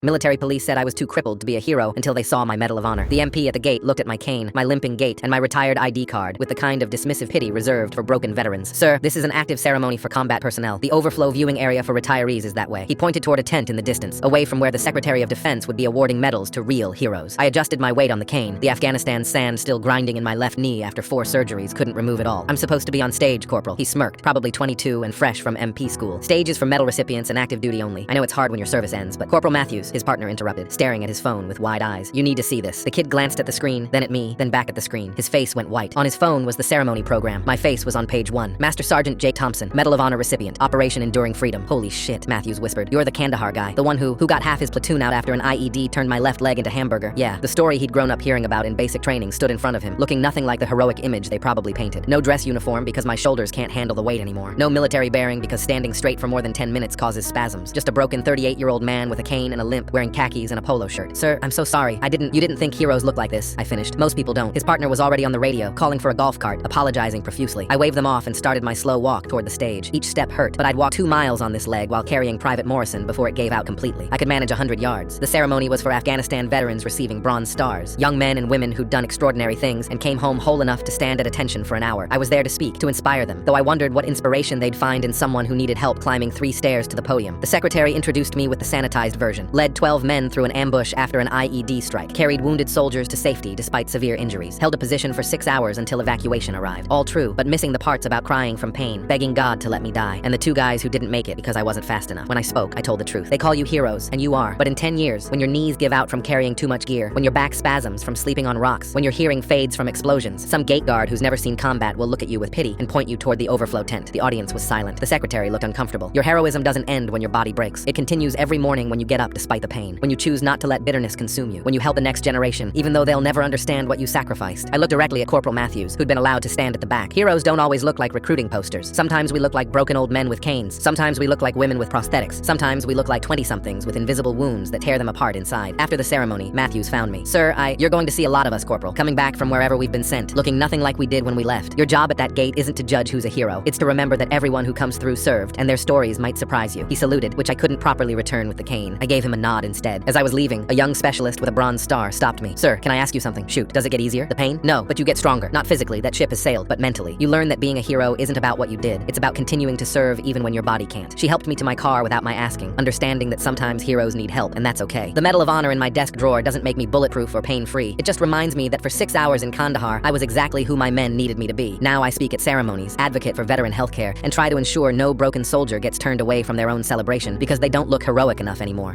Military police said I was too crippled to be a hero until they saw my Medal of Honor. The MP at the gate looked at my cane, my limping gait, and my retired ID card with the kind of dismissive pity reserved for broken veterans. Sir, this is an active ceremony for combat personnel. The overflow viewing area for retirees is that way. He pointed toward a tent in the distance, away from where the Secretary of Defense would be awarding medals to real heroes. I adjusted my weight on the cane. The Afghanistan sand still grinding in my left knee after 4 surgeries couldn't remove it all. I'm supposed to be on stage, Corporal. He smirked, probably 22 and fresh from MP school. Stage is for medal recipients and active duty only. I know it's hard when your service ends, but Corporal Matthews, his partner, interrupted, staring at his phone with wide eyes. You need to see this. The kid glanced at the screen, then at me, then back at the screen. His face went white. On his phone was the ceremony program. My face was on page 1. Master Sergeant Jake Thompson, Medal of Honor recipient, Operation Enduring Freedom. Holy shit, Matthews whispered. You're the Kandahar guy. The one who got half his platoon out after an IED turned my left leg into hamburger. Yeah, the story he'd grown up hearing about in basic training stood in front of him, looking nothing like the heroic image they probably painted. No dress uniform because my shoulders can't handle the weight anymore. No military bearing because standing straight for more than 10 minutes causes spasms. Just a broken 38-year-old man with a cane and a limp, wearing khakis and a polo shirt. Sir, I'm so sorry. You didn't think heroes look like this, I finished. Most people don't. His partner was already on the radio, calling for a golf cart, apologizing profusely. I waved them off and started my slow walk toward the stage. Each step hurt, but I'd walked 2 miles on this leg while carrying Private Morrison before it gave out completely. I could manage 100 yards. The ceremony was for Afghanistan veterans receiving Bronze Stars, young men and women who'd done extraordinary things and came home whole enough to stand at attention for an hour. I was there to speak, to inspire them, though I wondered what inspiration they'd find in someone who needed help climbing 3 stairs to the podium. The secretary introduced me with the sanitized version, led 12 men through an ambush after an IED strike, carried wounded soldiers to safety despite severe injuries, held a position for 6 hours until evacuation arrived. All true, but missing the parts about crying from pain, begging God to let me die, and the 2 guys who didn't make it because I wasn't fast enough. When I spoke, I told the truth. They call you heroes, and you are, but in 10 years, when your knees give out from carrying too much gear, when your back spasms from sleeping on rocks, when your hearing fades from explosions, some gate guard who's never seen combat will look at you with pity and point you toward the overflow tent. The audience was silent. The secretary looked uncomfortable. Your heroism doesn't end when your body breaks. It continues every morning when you get up despite the pain, when you choose not to let bitterness consume you, when you help the next generation, even though they'll never understand what you sacrificed. I looked directly at Corporal Matthews, who'd been allowed to stand at the back. Heroes don't always look like recruiting posters. Sometimes we look like broken old men with canes. Sometimes we look like women with prosthetics. Sometimes we look like 20-somethings with invisible wounds that tear them apart inside. After the ceremony, Matthews found me. Sir, you're going to see a lot of us, Corporal, coming back from wherever we've been sent, looking nothing like we did when we left. Your job at that gate isn't to judge who's a hero. It's to remember that everyone who comes through served, and their stories might surprise you. He saluted, which I couldn't properly return with the cane. I gave him a nod instead. As I was leaving, a young specialist with a Bronze Star stopped me. Sir, can I ask you something? Shoot, does it get easier? The pain? No, but you get stronger. Not physically, that ship has sailed, but mentally. You learn that being a hero isn't about what you did. It's about continuing to serve even when your body can't. She helped me to my car without my asking, understanding that sometimes heroes need help, and that's okay. The Medal of Honor in my desk drawer doesn't make me bulletproof or pain-free. It just reminds me that for 6 hours in Kandahar, I was exactly who my men needed me to be. Now I speak at ceremonies, advocate for veteran healthcare, and try to ensure no broken soldier gets turned away from their own celebration because they don't look heroic enough anymore.